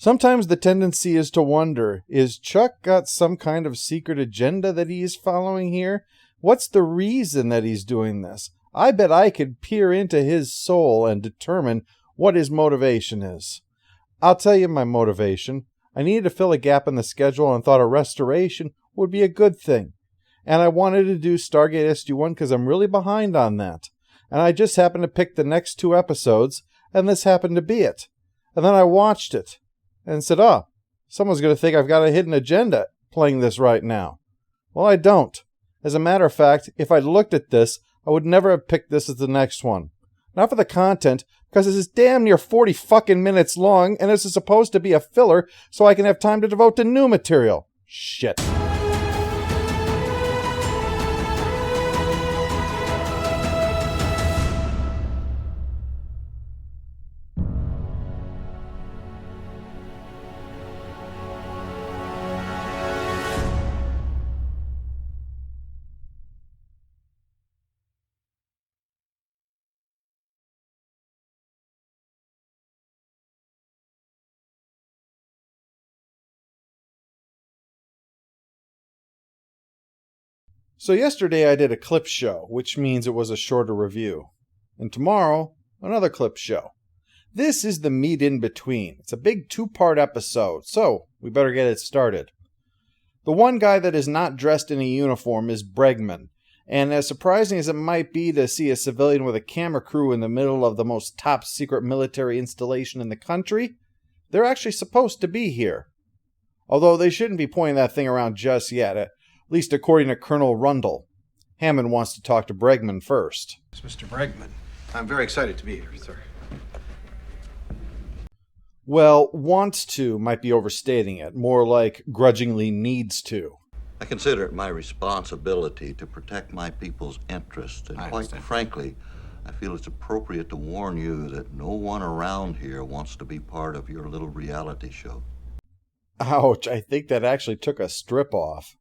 Sometimes the tendency is to wonder, is Chuck got some kind of secret agenda that he is following here? What's the reason that he's doing this? I bet I could peer into his soul and determine what his motivation is. I'll tell you my motivation. I needed to fill a gap in the schedule and thought a restoration would be a good thing. And I wanted to do Stargate SG-1 because I'm really behind on that. And I just happened to pick the next 2 episodes, and this happened to be it. And then I watched it and said, oh, someone's going to think I've got a hidden agenda playing this right now. Well, I don't. As a matter of fact, if I'd looked at this, I would never have picked this as the next one. Not for the content, because this is damn near 40 fucking minutes long, and this is supposed to be a filler so I can have time to devote to new material. Shit. So yesterday I did a clip show, which means it was a shorter review. And tomorrow, another clip show. This is the meat in between. It's a big 2-part episode, so we better get it started. The one guy that is not dressed in a uniform is Bregman, and as surprising as it might be to see a civilian with a camera crew in the middle of the most top-secret military installation in the country, they're actually supposed to be here. Although they shouldn't be pointing that thing around just yet, at least according to Colonel Rundle. Hammond wants to talk to Bregman first. It's Mr. Bregman. I'm very excited to be here, sir. Well, wants to might be overstating it. More like grudgingly needs to. I consider it my responsibility to protect my people's interests, and quite frankly, I feel it's appropriate to warn you that no one around here wants to be part of your little reality show. Ouch, I think that actually took a strip off.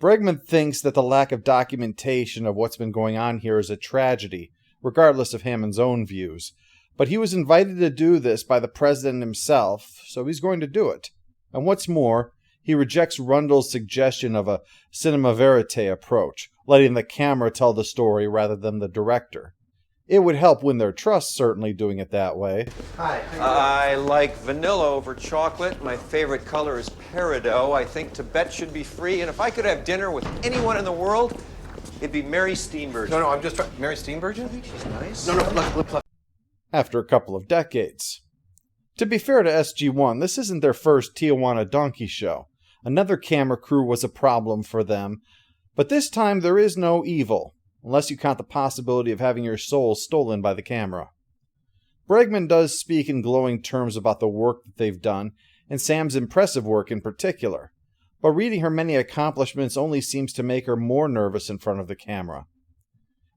Bregman thinks that the lack of documentation of what's been going on here is a tragedy, regardless of Hammond's own views. But he was invited to do this by the president himself, so he's going to do it. And what's more, he rejects Rundle's suggestion of a cinema verite approach, letting the camera tell the story rather than the director. It would help win their trust, certainly, doing it that way. Hi. I like vanilla over chocolate. My favorite color is peridot. I think Tibet should be free. And if I could have dinner with anyone in the world, it'd be Mary Steenburgen. No, I'm just trying. Mary Steenburgen? I think she's nice. No, look. After a couple of decades. To be fair to SG-1, this isn't their first Tijuana donkey show. Another camera crew was a problem for them. But this time there is no evil, unless you count the possibility of having your soul stolen by the camera. Bregman does speak in glowing terms about the work that they've done, and Sam's impressive work in particular, but reading her many accomplishments only seems to make her more nervous in front of the camera.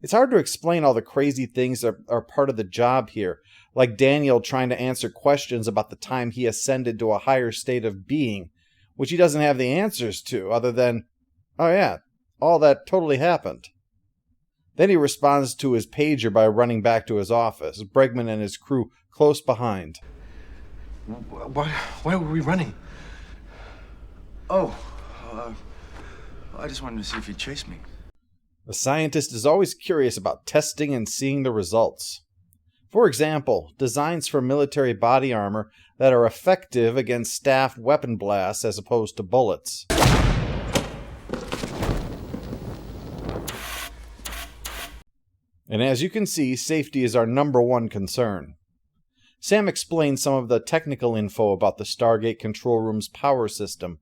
It's hard to explain all the crazy things that are part of the job here, like Daniel trying to answer questions about the time he ascended to a higher state of being, which he doesn't have the answers to, other than, oh yeah, all that totally happened. Then he responds to his pager by running back to his office, Bregman and his crew close behind. Why were we running? I just wanted to see if you'd chase me. The scientist is always curious about testing and seeing the results. For example, designs for military body armor that are effective against staff weapon blasts as opposed to bullets. And as you can see, safety is our #1 concern. Sam explains some of the technical info about the Stargate control room's power system,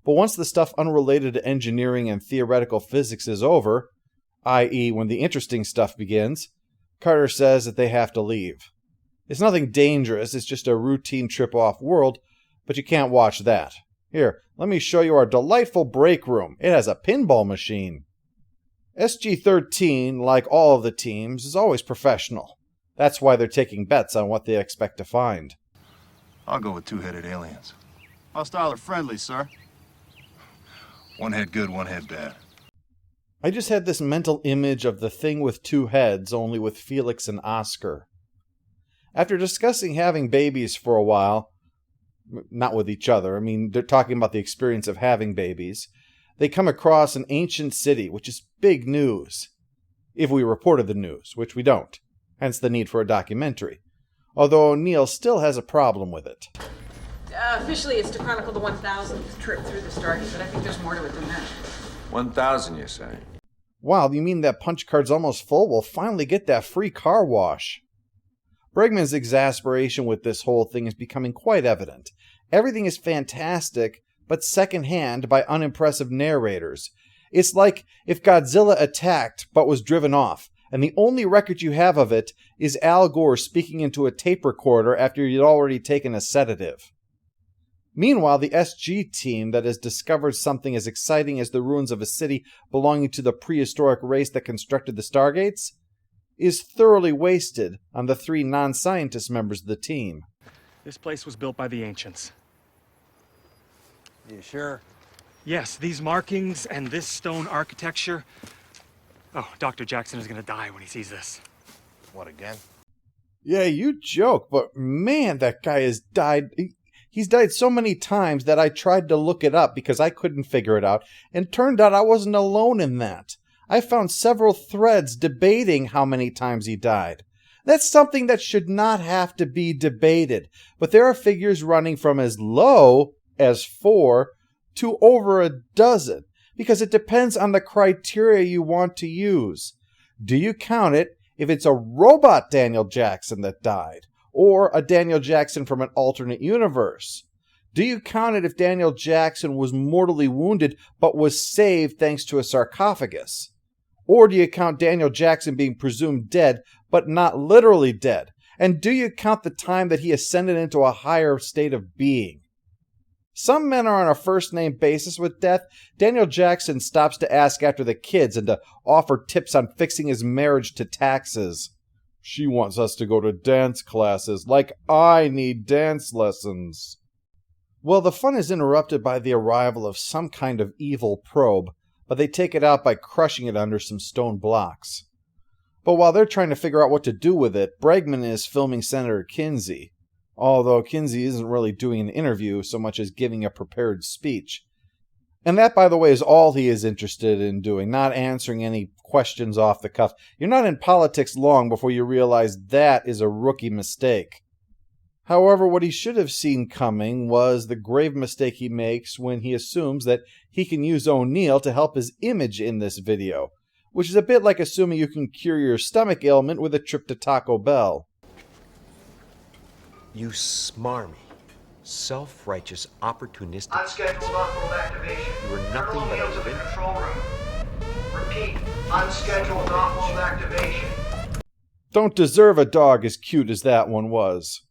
but once the stuff unrelated to engineering and theoretical physics is over, i.e. when the interesting stuff begins, Carter says that they have to leave. It's nothing dangerous, it's just a routine trip off-world, but you can't watch that. Here, let me show you our delightful break room. It has a pinball machine. SG-13, like all of the teams, is always professional. That's why they're taking bets on what they expect to find. I'll go with 2-headed aliens. Hostile or friendly, sir? One head good, one head bad. I just had this mental image of the thing with 2 heads, only with Felix and Oscar. After discussing having babies for a while, Not with each other. I mean, they're talking about the experience of having babies. They come across an ancient city, which is big news. If we reported the news, which we don't. Hence the need for a documentary. Although O'Neill still has a problem with it. Officially, it's to chronicle the 1,000th trip through the Stargate, but I think there's more to it than that. 1,000, you say? Wow, you mean that punch card's almost full? We'll finally get that free car wash. Bregman's exasperation with this whole thing is becoming quite evident. Everything is fantastic, but secondhand by unimpressive narrators. It's like if Godzilla attacked but was driven off, and the only record you have of it is Al Gore speaking into a tape recorder after you'd already taken a sedative. Meanwhile, the SG team that has discovered something as exciting as the ruins of a city belonging to the prehistoric race that constructed the Stargates is thoroughly wasted on the 3 non-scientist members of the team. This place was built by the ancients. You sure? Yes, these markings and this stone architecture. Oh, Dr. Jackson is gonna die when he sees this. What, again? Yeah, you joke, but man, that guy has died. He's died so many times that I tried to look it up because I couldn't figure it out, and turned out I wasn't alone in that. I found several threads debating how many times he died. That's something that should not have to be debated, but there are figures running from as low as 4 to over a dozen, because it depends on the criteria you want to use. Do you count it if it's a robot Daniel Jackson that died, or a Daniel Jackson from an alternate universe? Do you count it if Daniel Jackson was mortally wounded but was saved thanks to a sarcophagus? Or do you count Daniel Jackson being presumed dead but not literally dead? And do you count the time that he ascended into a higher state of being? Some men are on a first-name basis with death. Daniel Jackson stops to ask after the kids and to offer tips on fixing his marriage to taxes. She wants us to go to dance classes, like I need dance lessons. Well, the fun is interrupted by the arrival of some kind of evil probe, but they take it out by crushing it under some stone blocks. But while they're trying to figure out what to do with it, Bregman is filming Senator Kinsey. Although Kinsey isn't really doing an interview so much as giving a prepared speech. And that, by the way, is all he is interested in doing, not answering any questions off the cuff. You're not in politics long before you realize that is a rookie mistake. However, what he should have seen coming was the grave mistake he makes when he assumes that he can use O'Neill to help his image in this video, which is a bit like assuming you can cure your stomach ailment with a trip to Taco Bell. You smarmy, self-righteous, opportunistic... Unscheduled off-world activation. You were nothing but O'Neill's a in the living... control room. Repeat, unscheduled off-world activation. Don't deserve a dog as cute as that one was.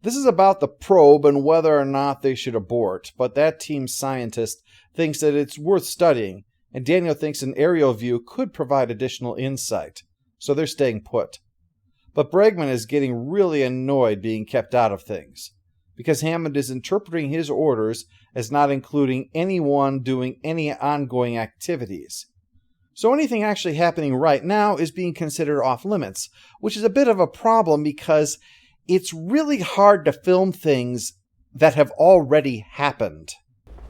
This is about the probe and whether or not they should abort, but that team's scientist thinks that it's worth studying, and Daniel thinks an aerial view could provide additional insight, so they're staying put. But Bregman is getting really annoyed being kept out of things, because Hammond is interpreting his orders as not including anyone doing any ongoing activities. So anything actually happening right now is being considered off limits, which is a bit of a problem because it's really hard to film things that have already happened.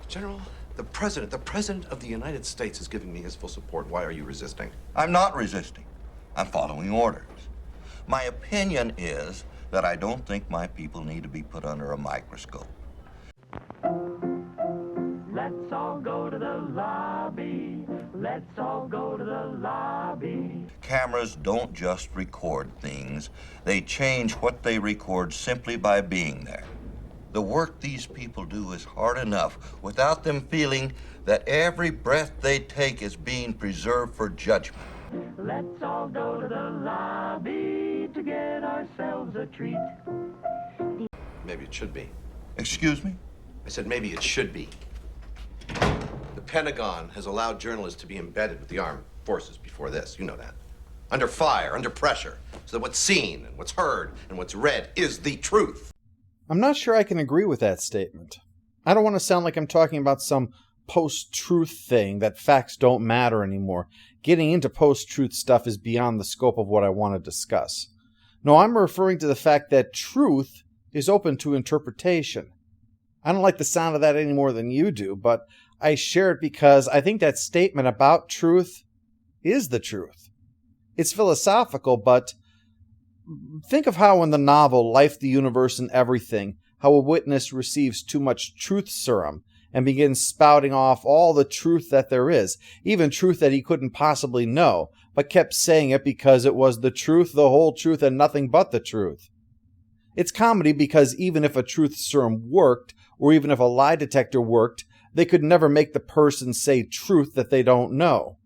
General, the President of the United States is giving me his full support. Why are you resisting? I'm not resisting. I'm following orders. My opinion is that I don't think my people need to be put under a microscope. Let's all go to the lobby. Let's all go to the lobby. Cameras don't just record things. They change what they record simply by being there. The work these people do is hard enough without them feeling that every breath they take is being preserved for judgment. Let's all go to the lobby to get ourselves a treat. Maybe it should be. Excuse me? I said maybe it should be. The Pentagon has allowed journalists to be embedded with the armed forces before this. You know that. Under fire, under pressure, so that what's seen and what's heard and what's read is the truth. I'm not sure I can agree with that statement. I don't want to sound like I'm talking about some post-truth thing that facts don't matter anymore. Getting into post-truth stuff is beyond the scope of what I want to discuss. No, I'm referring to the fact that truth is open to interpretation. I don't like the sound of that any more than you do, but I share it because I think that statement about truth is the truth. It's philosophical, but think of how in the novel Life, the Universe, and Everything, how a witness receives too much truth serum and begins spouting off all the truth that there is, even truth that he couldn't possibly know, but kept saying it because it was the truth, the whole truth, and nothing but the truth. It's comedy because even if a truth serum worked, or even if a lie detector worked, they could never make the person say truth that they don't know.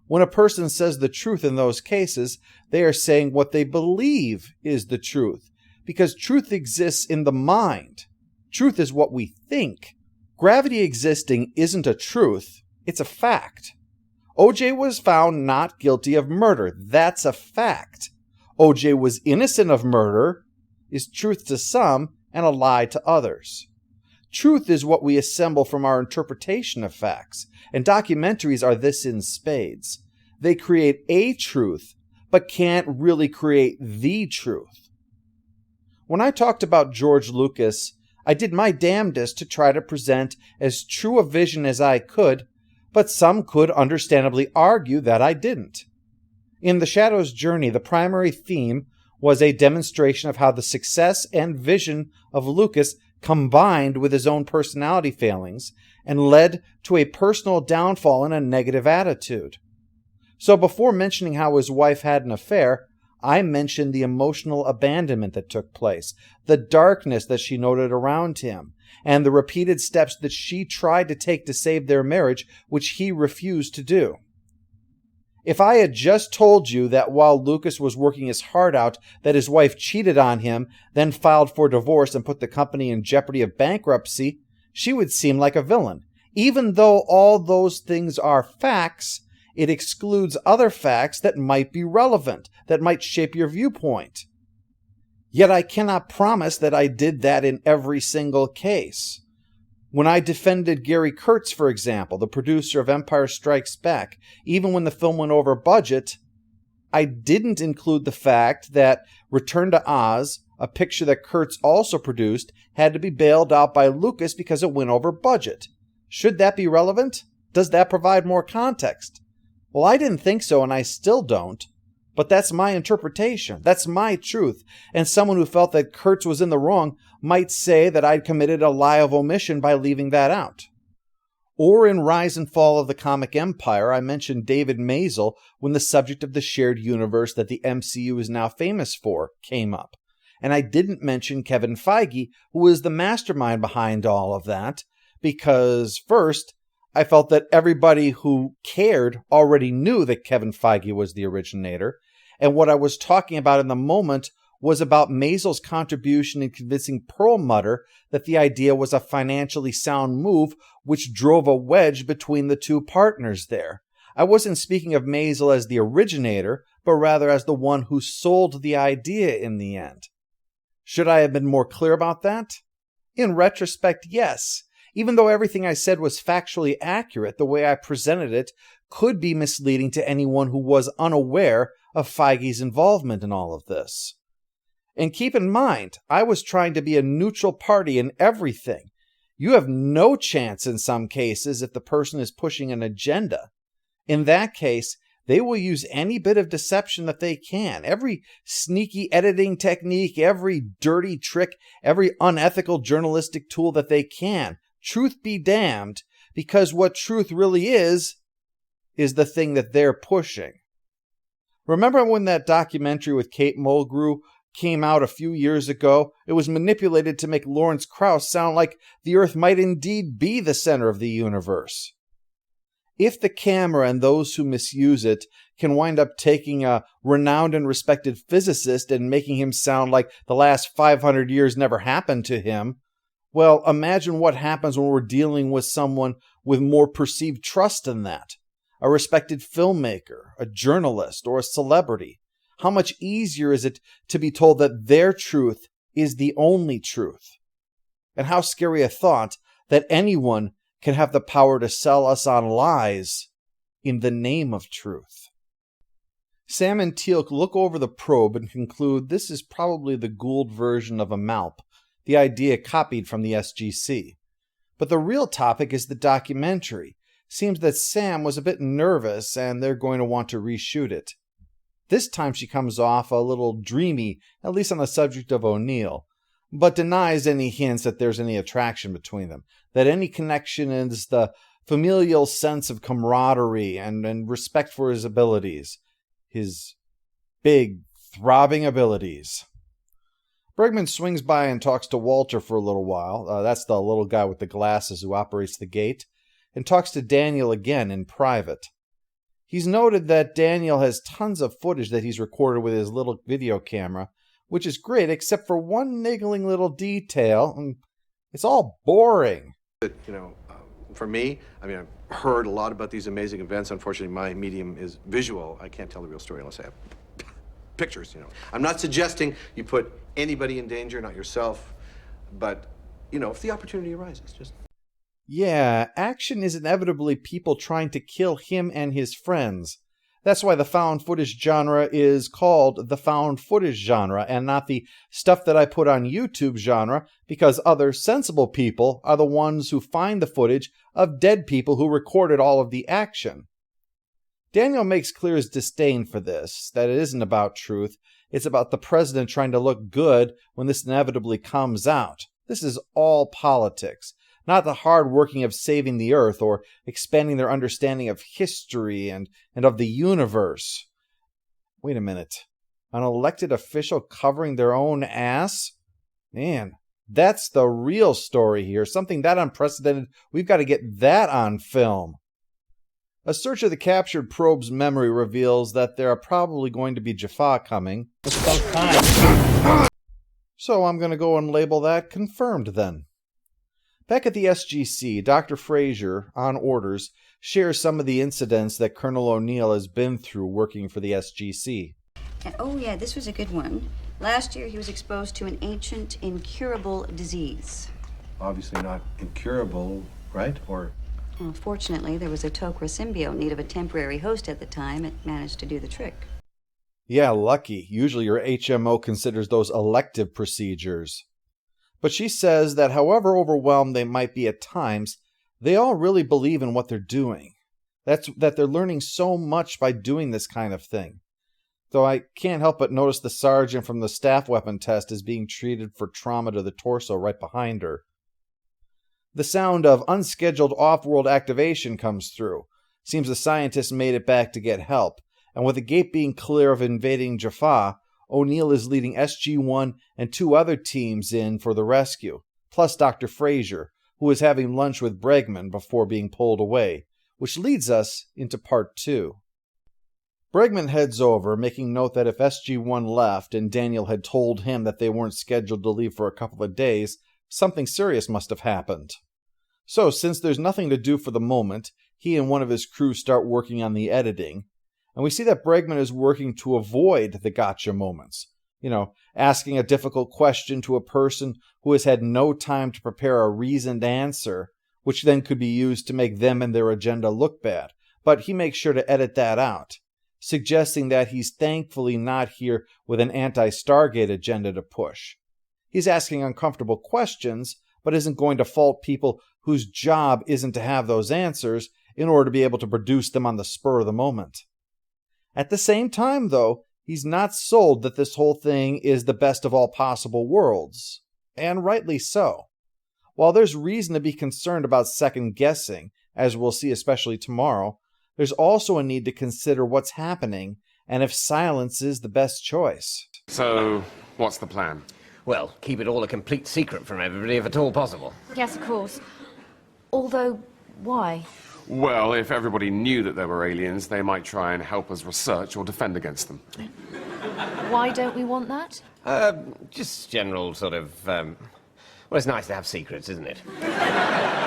When a person says the truth in those cases, they are saying what they believe is the truth, because truth exists in the mind. Truth is what we think. Gravity existing isn't a truth, it's a fact. O.J. was found not guilty of murder. That's a fact. O.J. was innocent of murder is truth to some and a lie to others. Truth is what we assemble from our interpretation of facts, and documentaries are this in spades. They create a truth, but can't really create the truth. When I talked about George Lucas, I did my damnedest to try to present as true a vision as I could, but some could understandably argue that I didn't. In The Shadow's Journey, the primary theme was a demonstration of how the success and vision of Lucas combined with his own personality failings and led to a personal downfall and a negative attitude. So before mentioning how his wife had an affair, I mentioned the emotional abandonment that took place, the darkness that she noted around him, and the repeated steps that she tried to take to save their marriage, which he refused to do. If I had just told you that while Lucas was working his heart out that his wife cheated on him, then filed for divorce and put the company in jeopardy of bankruptcy, she would seem like a villain. Even though all those things are facts, it excludes other facts that might be relevant, that might shape your viewpoint. Yet I cannot promise that I did that in every single case. When I defended Gary Kurtz, for example, the producer of Empire Strikes Back, even when the film went over budget, I didn't include the fact that Return to Oz, a picture that Kurtz also produced, had to be bailed out by Lucas because it went over budget. Should that be relevant? Does that provide more context? Well, I didn't think so, and I still don't. But that's my interpretation. That's my truth. And someone who felt that Kurtz was in the wrong might say that I'd committed a lie of omission by leaving that out. Or in Rise and Fall of the Comic Empire, I mentioned David Maisel when the subject of the shared universe that the MCU is now famous for came up. And I didn't mention Kevin Feige, who is the mastermind behind all of that, because first, I felt that everybody who cared already knew that Kevin Feige was the originator, and what I was talking about in the moment was about Maisel's contribution in convincing Perlmutter that the idea was a financially sound move which drove a wedge between the two partners there. I wasn't speaking of Maisel as the originator, but rather as the one who sold the idea in the end. Should I have been more clear about that? In retrospect, yes. Even though everything I said was factually accurate, the way I presented it could be misleading to anyone who was unaware of Feige's involvement in all of this. And keep in mind, I was trying to be a neutral party in everything. You have no chance in some cases if the person is pushing an agenda. In that case, they will use any bit of deception that they can, every sneaky editing technique, every dirty trick, every unethical journalistic tool that they can. Truth be damned, because what truth really is the thing that they're pushing. Remember when that documentary with Kate Mulgrew came out a few years ago? It was manipulated to make Lawrence Krauss sound like the Earth might indeed be the center of the universe. If the camera and those who misuse it can wind up taking a renowned and respected physicist and making him sound like the last 500 years never happened to him, well, imagine what happens when we're dealing with someone with more perceived trust than that. A respected filmmaker, a journalist, or a celebrity. How much easier is it to be told that their truth is the only truth? And how scary a thought that anyone can have the power to sell us on lies in the name of truth. Sam and Teal'c look over the probe and conclude this is probably the Gould version of a MALP, the idea copied from the SGC. But the real topic is the documentary. Seems that Sam was a bit nervous and they're going to want to reshoot it. This time she comes off a little dreamy, at least on the subject of O'Neill, but denies any hints that there's any attraction between them, that any connection is the familial sense of camaraderie and respect for his abilities. His big, throbbing abilities. Bregman swings by and talks to Walter for a little while. That's the little guy with the glasses who operates the gate, and talks to Daniel again in private. He's noted that Daniel has tons of footage that he's recorded with his little video camera, which is great except for one niggling little detail, and it's all boring. For me, I've heard a lot about these amazing events. Unfortunately, my medium is visual. I can't tell the real story unless I have pictures, I'm not suggesting you put anybody in danger, not yourself, but, if the opportunity arises, just... Yeah, action is inevitably people trying to kill him and his friends. That's why the found footage genre is called the found footage genre and not the stuff that I put on YouTube genre, because other sensible people are the ones who find the footage of dead people who recorded all of the action. Daniel makes clear his disdain for this, that it isn't about truth, it's about the president trying to look good when this inevitably comes out. This is all politics, not the hard working of saving the Earth or expanding their understanding of history and of the universe. Wait a minute. An elected official covering their own ass? Man, that's the real story here. Something that unprecedented. We've got to get that on film. A search of the captured probe's memory reveals that there are probably going to be Jaffa coming. It's about time. So I'm going to go and label that confirmed then. Back at the SGC, Dr. Fraser, on orders, shares some of the incidents that Colonel O'Neill has been through working for the SGC. Oh yeah, this was a good one. Last year he was exposed to an ancient, incurable disease. Obviously not incurable, right? Or... Well, fortunately, there was a Tok'ra symbiote in need of a temporary host at the time. It managed to do the trick. Yeah, lucky. Usually your HMO considers those elective procedures. But she says that however overwhelmed they might be at times, they all really believe in what they're doing. That they're learning so much by doing this kind of thing. Though I can't help but notice the sergeant from the staff weapon test is being treated for trauma to the torso right behind her. The sound of unscheduled off-world activation comes through. Seems the scientists made it back to get help, and with the gate being clear of invading Jaffa, O'Neill is leading SG-1 and 2 other teams in for the rescue, plus Dr. Fraser, who is having lunch with Bregman before being pulled away, which leads us into part 2. Bregman heads over, making note that if SG-1 left and Daniel had told him that they weren't scheduled to leave for a couple of days, something serious must have happened. So, since there's nothing to do for the moment, he and one of his crew start working on the editing, and we see that Bregman is working to avoid the gotcha moments. Asking a difficult question to a person who has had no time to prepare a reasoned answer, which then could be used to make them and their agenda look bad. But he makes sure to edit that out, suggesting that he's thankfully not here with an anti-Stargate agenda to push. He's asking uncomfortable questions, but isn't going to fault people whose job isn't to have those answers in order to be able to produce them on the spur of the moment. At the same time, though, he's not sold that this whole thing is the best of all possible worlds, and rightly so. While there's reason to be concerned about second-guessing, as we'll see especially tomorrow, there's also a need to consider what's happening and if silence is the best choice. So, what's the plan? Well, keep it all a complete secret from everybody if at all possible. Yes, of course. Although, why? Well, if everybody knew that there were aliens, they might try and help us research or defend against them. Why don't we want that? Just general sort of, well, it's nice to have secrets, isn't it?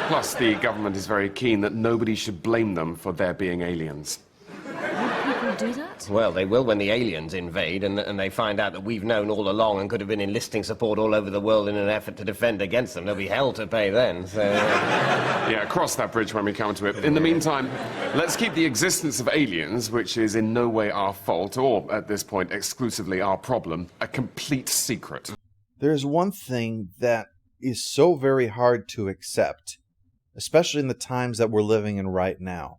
Plus, the government is very keen that nobody should blame them for there being aliens. Would people do that? Well, they will when the aliens invade and they find out that we've known all along and could have been enlisting support all over the world in an effort to defend against them. There'll be hell to pay then, so... Yeah, cross that bridge when we come to it. In the meantime, let's keep the existence of aliens, which is in no way our fault, or, at this point, exclusively our problem, a complete secret. There's one thing that is so very hard to accept, especially in the times that we're living in right now.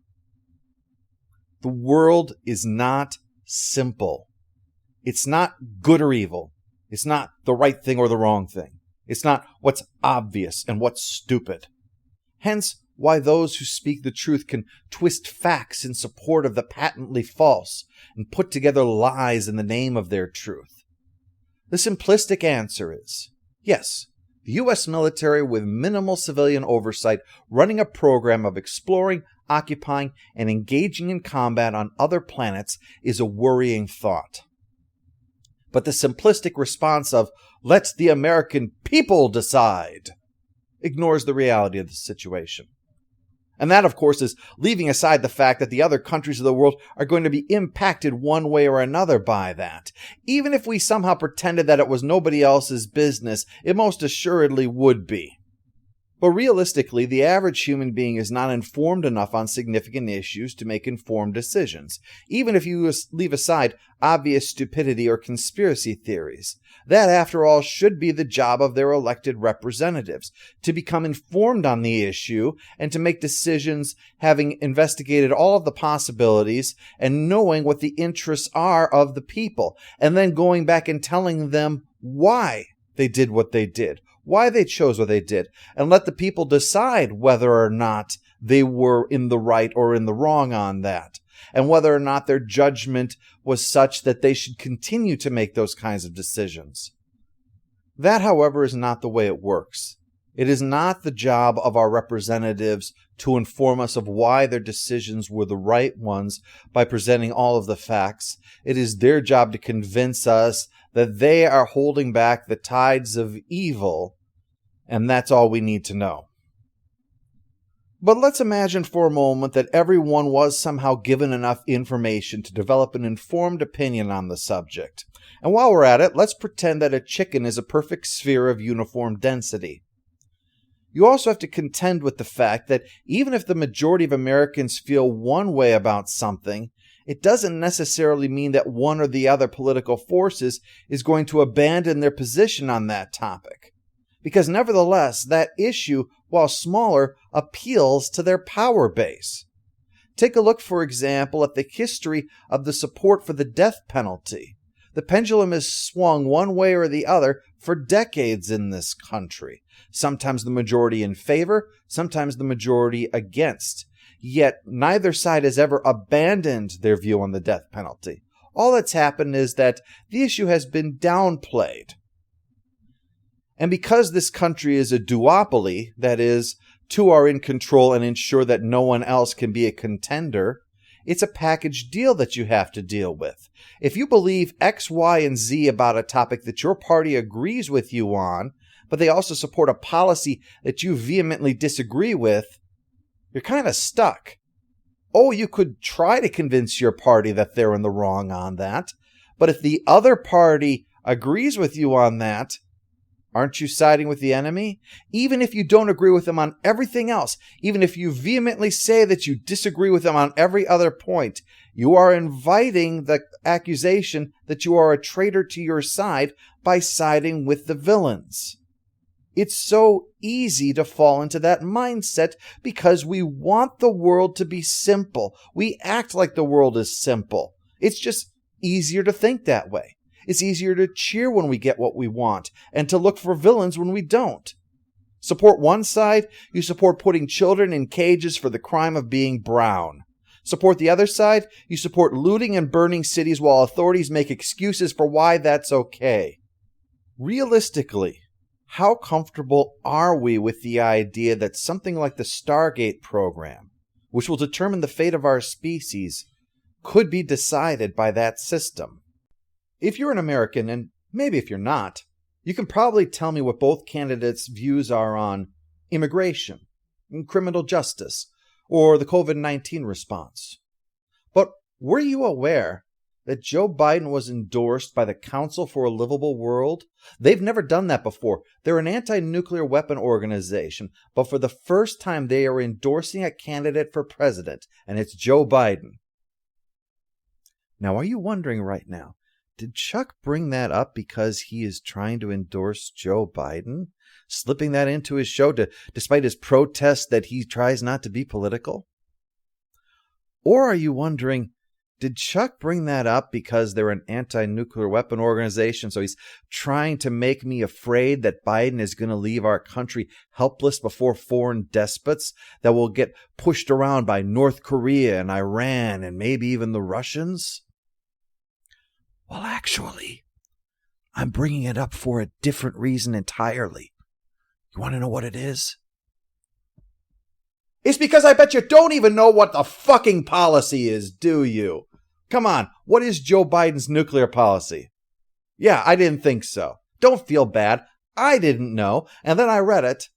The world is not simple. It's not good or evil. It's not the right thing or the wrong thing. It's not what's obvious and what's stupid. Hence, why those who speak the truth can twist facts in support of the patently false and put together lies in the name of their truth. The simplistic answer is, yes, the U.S. military with minimal civilian oversight running a program of exploring, occupying, and engaging in combat on other planets is a worrying thought. But the simplistic response of, let the American people decide, ignores the reality of the situation. And that, of course, is leaving aside the fact that the other countries of the world are going to be impacted one way or another by that. Even if we somehow pretended that it was nobody else's business, it most assuredly would be. But realistically, the average human being is not informed enough on significant issues to make informed decisions, even if you leave aside obvious stupidity or conspiracy theories. That, after all, should be the job of their elected representatives, to become informed on the issue and to make decisions having investigated all of the possibilities and knowing what the interests are of the people, and then going back and telling them why they did what they did, why they chose what they did, and let the people decide whether or not they were in the right or in the wrong on that, and whether or not their judgment was such that they should continue to make those kinds of decisions. That, however, is not the way it works. It is not the job of our representatives to inform us of why their decisions were the right ones by presenting all of the facts. It is their job to convince us that they are holding back the tides of evil, and that's all we need to know. But let's imagine for a moment that everyone was somehow given enough information to develop an informed opinion on the subject. And while we're at it, let's pretend that a chicken is a perfect sphere of uniform density. You also have to contend with the fact that even if the majority of Americans feel one way about something, it doesn't necessarily mean that one or the other political forces is going to abandon their position on that topic. Because nevertheless, that issue, while smaller, appeals to their power base. Take a look, for example, at the history of the support for the death penalty. The pendulum has swung one way or the other for decades in this country. Sometimes the majority in favor, sometimes the majority against. Yet neither side has ever abandoned their view on the death penalty. All that's happened is that the issue has been downplayed. And because this country is a duopoly, that is, two are in control and ensure that no one else can be a contender, it's a package deal that you have to deal with. If you believe X, Y, and Z about a topic that your party agrees with you on, but they also support a policy that you vehemently disagree with, you're kind of stuck. Oh, you could try to convince your party that they're in the wrong on that, but if the other party agrees with you on that, aren't you siding with the enemy? Even if you don't agree with them on everything else, even if you vehemently say that you disagree with them on every other point, you are inviting the accusation that you are a traitor to your side by siding with the villains. It's so easy to fall into that mindset because we want the world to be simple. We act like the world is simple. It's just easier to think that way. It's easier to cheer when we get what we want and to look for villains when we don't. Support one side, you support putting children in cages for the crime of being brown. Support the other side, you support looting and burning cities while authorities make excuses for why that's okay. Realistically, how comfortable are we with the idea that something like the Stargate program, which will determine the fate of our species, could be decided by that system? If you're an American, and maybe if you're not, you can probably tell me what both candidates' views are on immigration, criminal justice, or the COVID-19 response. But were you aware that Joe Biden was endorsed by the Council for a Livable World? They've never done that before. They're an anti-nuclear weapon organization, but for the first time they are endorsing a candidate for president, and it's Joe Biden. Now, are you wondering right now, Did Chuck bring that up because he is trying to endorse Joe Biden? Slipping that into his show despite his protest that he tries not to be political? Or are you wondering, did Chuck bring that up because they're an anti-nuclear weapon organization, so he's trying to make me afraid that Biden is going to leave our country helpless before foreign despots that will get pushed around by North Korea and Iran and maybe even the Russians? Well, actually, I'm bringing it up for a different reason entirely. You want to know what it is? It's because I bet you don't even know what the fucking policy is, do you? Come on, what is Joe Biden's nuclear policy? Yeah, I didn't think so. Don't feel bad. I didn't know, and then I read it,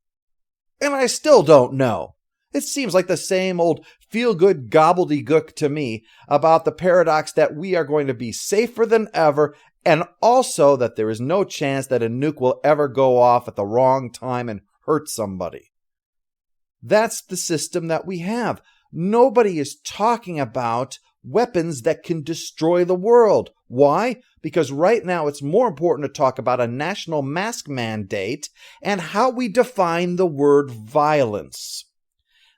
and I still don't know. It seems like the same old feel-good gobbledygook to me about the paradox that we are going to be safer than ever, and also that there is no chance that a nuke will ever go off at the wrong time and hurt somebody. That's the system that we have. Nobody is talking about weapons that can destroy the world. Why? Because right now it's more important to talk about a national mask mandate and how we define the word violence.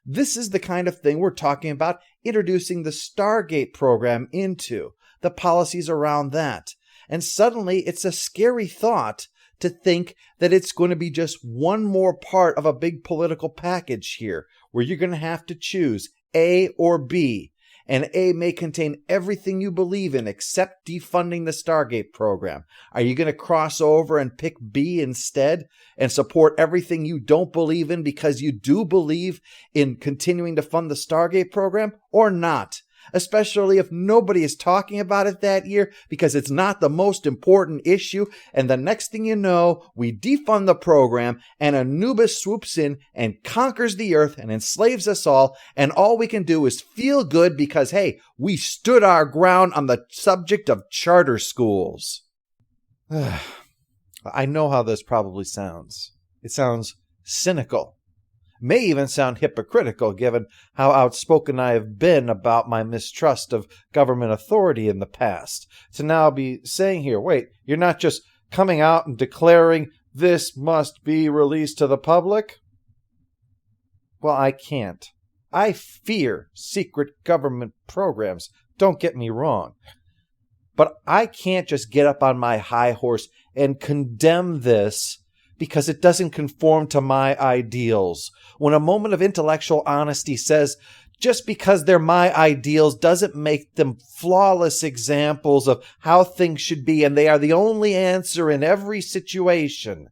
This is the kind of thing we're talking about introducing the Stargate program into, the policies around that. And suddenly it's a scary thought to think that it's going to be just one more part of a big political package here, where you're going to have to choose A or B. And A may contain everything you believe in except defunding the Stargate program. Are you going to cross over and pick B instead and support everything you don't believe in because you do believe in continuing to fund the Stargate program, or not? Especially if nobody is talking about it that year because it's not the most important issue, and the next thing you know, we defund the program and Anubis swoops in and conquers the earth and enslaves us all, and all we can do is feel good because, hey, we stood our ground on the subject of charter schools. I know how this probably sounds. It sounds cynical. May even sound hypocritical given how outspoken I have been about my mistrust of government authority in the past. To now be saying here, wait, you're not just coming out and declaring this must be released to the public? Well, I can't. I fear secret government programs, don't get me wrong. But I can't just get up on my high horse and condemn this because it doesn't conform to my ideals. When a moment of intellectual honesty says, just because they're my ideals doesn't make them flawless examples of how things should be, and they are the only answer in every situation.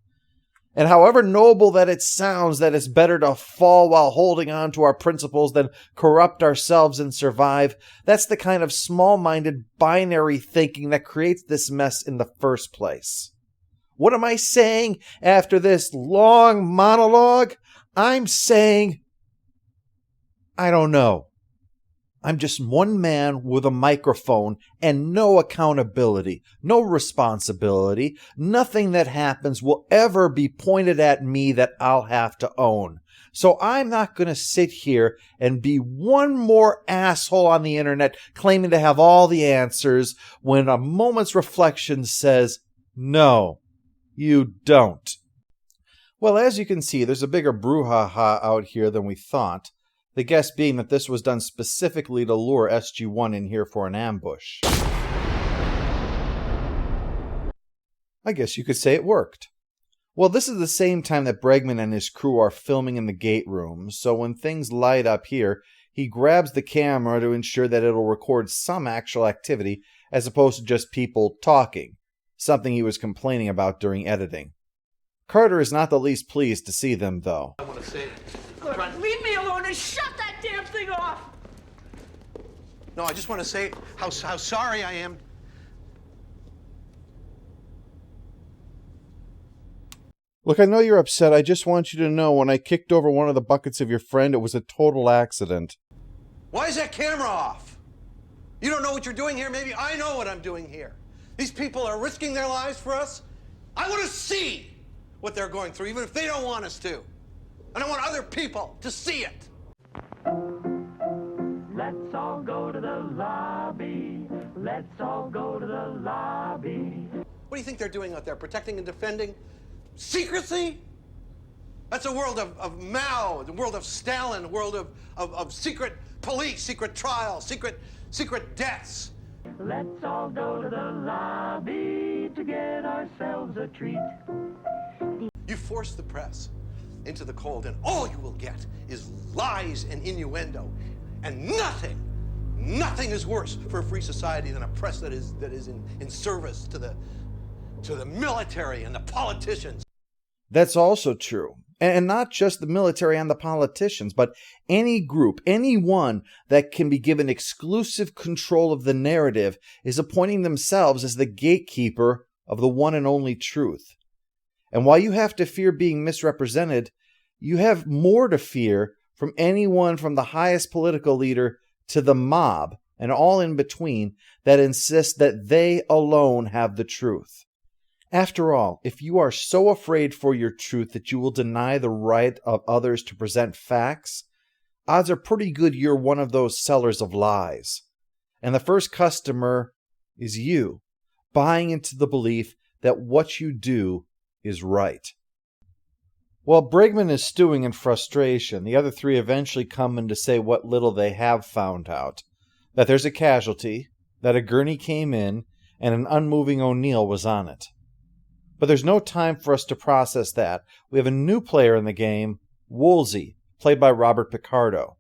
And however noble that it sounds that it's better to fall while holding on to our principles than corrupt ourselves and survive, that's the kind of small-minded binary thinking that creates this mess in the first place. What am I saying after this long monologue? I'm saying, I don't know. I'm just one man with a microphone and no accountability, no responsibility. Nothing that happens will ever be pointed at me that I'll have to own. So I'm not going to sit here and be one more asshole on the internet claiming to have all the answers when a moment's reflection says, no. You don't. Well, as you can see, there's a bigger brouhaha out here than we thought. The guess being that this was done specifically to lure SG-1 in here for an ambush. I guess you could say it worked. Well, this is the same time that Bregman and his crew are filming in the gate room, so when things light up here, he grabs the camera to ensure that it'll record some actual activity as opposed to just people talking. Something he was complaining about during editing. Carter is not the least pleased to see them, though. I want to say... Look, leave me alone and shut that damn thing off! No, I just want to say how sorry I am. Look, I know you're upset. I just want you to know when I kicked over one of the buckets of your friend, it was a total accident. Why is that camera off? You don't know what you're doing here? Maybe I know what I'm doing here. These people are risking their lives for us. I want to see what they're going through, even if they don't want us to. And I want other people to see it. Let's all go to the lobby. Let's all go to the lobby. What do you think they're doing out there? Protecting and defending? Secrecy? That's a world of Mao, the world of Stalin, a world of secret police, secret trials, secret deaths. Let's all go to the lobby to get ourselves a treat. You force the press into the cold, and all you will get is lies and innuendo. And nothing is worse for a free society than a press that is in service to the military and the politicians. That's also true. And not just the military and the politicians, but any group, anyone that can be given exclusive control of the narrative is appointing themselves as the gatekeeper of the one and only truth. And while you have to fear being misrepresented, you have more to fear from anyone from the highest political leader to the mob and all in between that insist that they alone have the truth. After all, if you are so afraid for your truth that you will deny the right of others to present facts, odds are pretty good you're one of those sellers of lies. And the first customer is you, buying into the belief that what you do is right. While Bregman is stewing in frustration, the other three eventually come in to say what little they have found out. That there's a casualty, that a gurney came in, and an unmoving O'Neill was on it. But there's no time for us to process that. We have a new player in the game, Woolsey, played by Robert Picardo.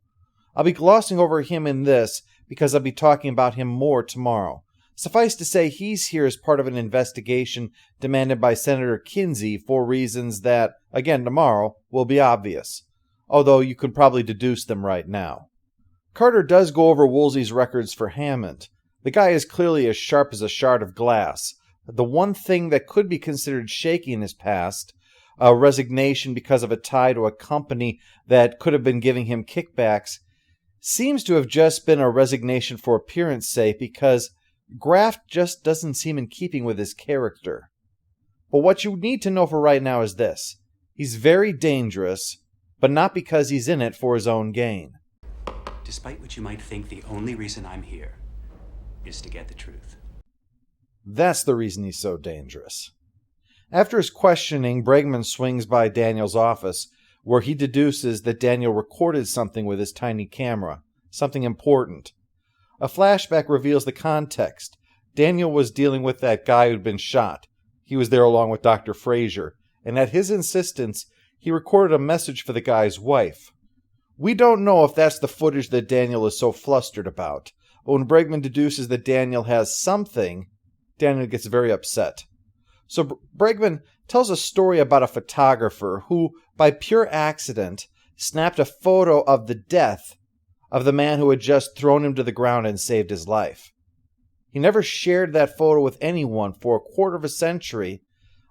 I'll be glossing over him in this because I'll be talking about him more tomorrow. Suffice to say, he's here as part of an investigation demanded by Senator Kinsey for reasons that, again tomorrow, will be obvious, although you can probably deduce them right now. Carter does go over Woolsey's records for Hammond. The guy is clearly as sharp as a shard of glass. The one thing that could be considered shaky in his past, a resignation because of a tie to a company that could have been giving him kickbacks, seems to have just been a resignation for appearance sake because graft just doesn't seem in keeping with his character. But what you need to know for right now is this. He's very dangerous, but not because he's in it for his own gain. Despite what you might think, the only reason I'm here is to get the truth. That's the reason he's so dangerous. After his questioning, Bregman swings by Daniel's office, where he deduces that Daniel recorded something with his tiny camera, something important. A flashback reveals the context. Daniel was dealing with that guy who'd been shot. He was there along with Dr. Frazier, and at his insistence, he recorded a message for the guy's wife. We don't know if that's the footage that Daniel is so flustered about, but when Bregman deduces that Daniel has something, Daniel gets very upset. So Bregman tells a story about a photographer who, by pure accident, snapped a photo of the death of the man who had just thrown him to the ground and saved his life. He never shared that photo with anyone for a quarter of a century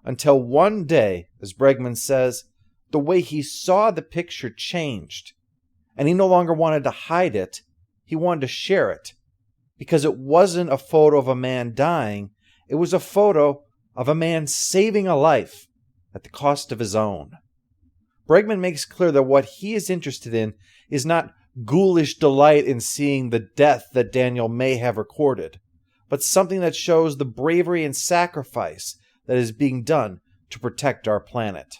until one day, as Bregman says, the way he saw the picture changed, and he no longer wanted to hide it, he wanted to share it, because it wasn't a photo of a man dying, it was a photo of a man saving a life at the cost of his own. Bregman makes clear that what he is interested in is not ghoulish delight in seeing the death that Daniel may have recorded, but something that shows the bravery and sacrifice that is being done to protect our planet.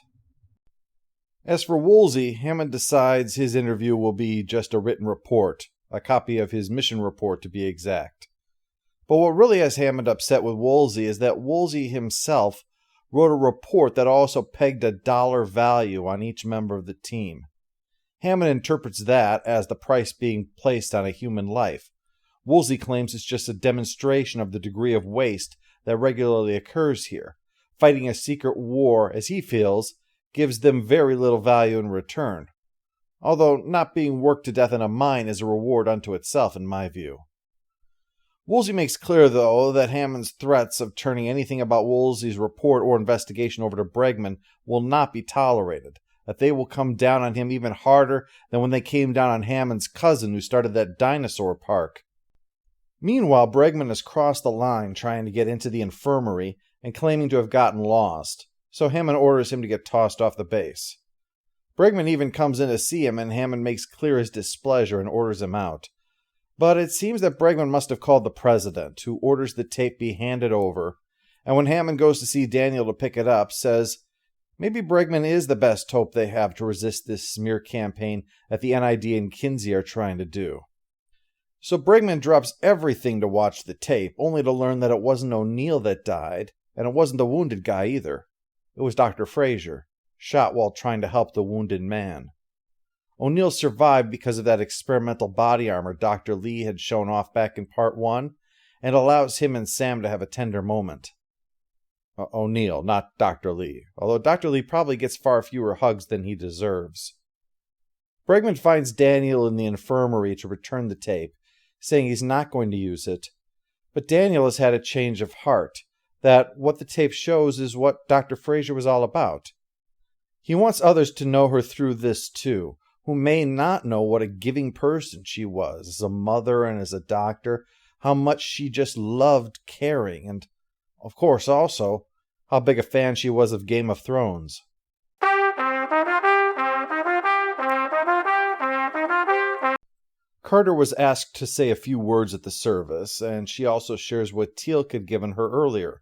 As for Woolsey, Hammond decides his interview will be just a written report, a copy of his mission report to be exact. But what really has Hammond upset with Woolsey is that Woolsey himself wrote a report that also pegged a dollar value on each member of the team. Hammond interprets that as the price being placed on a human life. Woolsey claims it's just a demonstration of the degree of waste that regularly occurs here. Fighting a secret war, as he feels, gives them very little value in return. Although not being worked to death in a mine is a reward unto itself, in my view. Woolsey makes clear, though, that Hammond's threats of turning anything about Woolsey's report or investigation over to Bregman will not be tolerated, that they will come down on him even harder than when they came down on Hammond's cousin who started that dinosaur park. Meanwhile, Bregman has crossed the line trying to get into the infirmary and claiming to have gotten lost, so Hammond orders him to get tossed off the base. Bregman even comes in to see him, and Hammond makes clear his displeasure and orders him out. But it seems that Bregman must have called the president, who orders the tape be handed over, and when Hammond goes to see Daniel to pick it up, says maybe Bregman is the best hope they have to resist this smear campaign that the NID and Kinsey are trying to do. So Bregman drops everything to watch the tape, only to learn that it wasn't O'Neill that died, and it wasn't the wounded guy either. It was Dr. Fraser, shot while trying to help the wounded man. O'Neill survived because of that experimental body armor Dr. Lee had shown off back in Part 1, and allows him and Sam to have a tender moment. O'Neill, not Dr. Lee, although Dr. Lee probably gets far fewer hugs than he deserves. Bregman finds Daniel in the infirmary to return the tape, saying he's not going to use it, but Daniel has had a change of heart, that what the tape shows is what Dr. Fraser was all about. He wants others to know her through this too, who may not know what a giving person she was, as a mother and as a doctor, how much she just loved caring, and, of course, also, how big a fan she was of Game of Thrones. Carter was asked to say a few words at the service, and she also shares what Teal'c had given her earlier.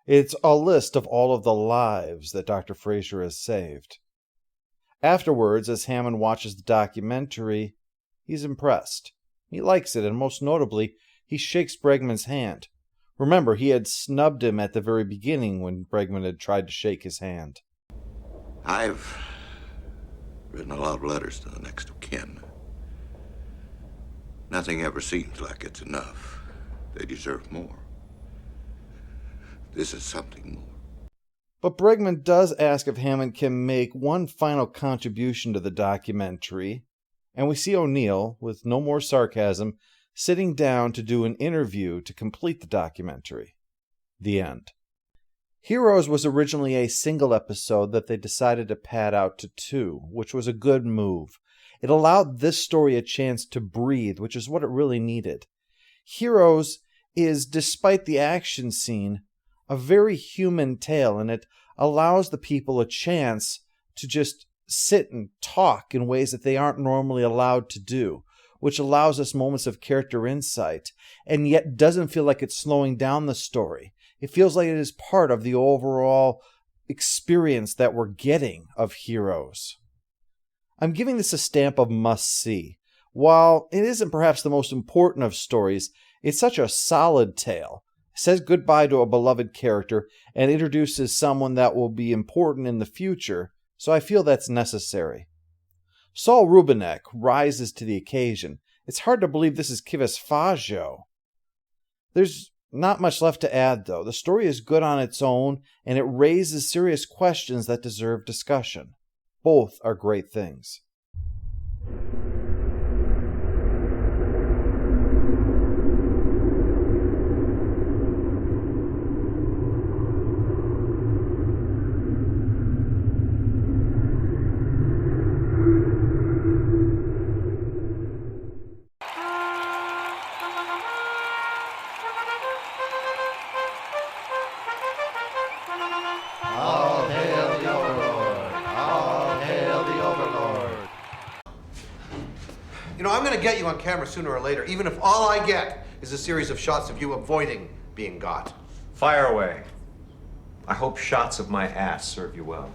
It's a list of all of the lives that Dr. Fraser has saved. Afterwards, as Hammond watches the documentary, he's impressed. He likes it, and most notably, he shakes Bregman's hand. Remember, he had snubbed him at the very beginning when Bregman had tried to shake his hand. I've written a lot of letters to the next of kin. Nothing ever seems like it's enough. They deserve more. This is something more. But Bregman does ask if Hammond can make one final contribution to the documentary, and we see O'Neill, with no more sarcasm, sitting down to do an interview to complete the documentary. The end. Heroes was originally a single episode that they decided to pad out to 2, which was a good move. It allowed this story a chance to breathe, which is what it really needed. Heroes is, despite the action scene, a very human tale, and it allows the people a chance to just sit and talk in ways that they aren't normally allowed to do, which allows us moments of character insight, and yet doesn't feel like it's slowing down the story. It feels like it is part of the overall experience that we're getting of Heroes. I'm giving this a stamp of must-see. While it isn't perhaps the most important of stories, it's such a solid tale. It says goodbye to a beloved character and introduces someone that will be important in the future, so I feel that's necessary. Saul Rubinek rises to the occasion. It's hard to believe this is Kivas Fajo. There's not much left to add, though. The story is good on its own, and it raises serious questions that deserve discussion. Both are great things. All hail the Overlord! All hail the Overlord! You know, I'm gonna get you on camera sooner or later, even if all I get is a series of shots of you avoiding being got. Fire away. I hope shots of my ass serve you well.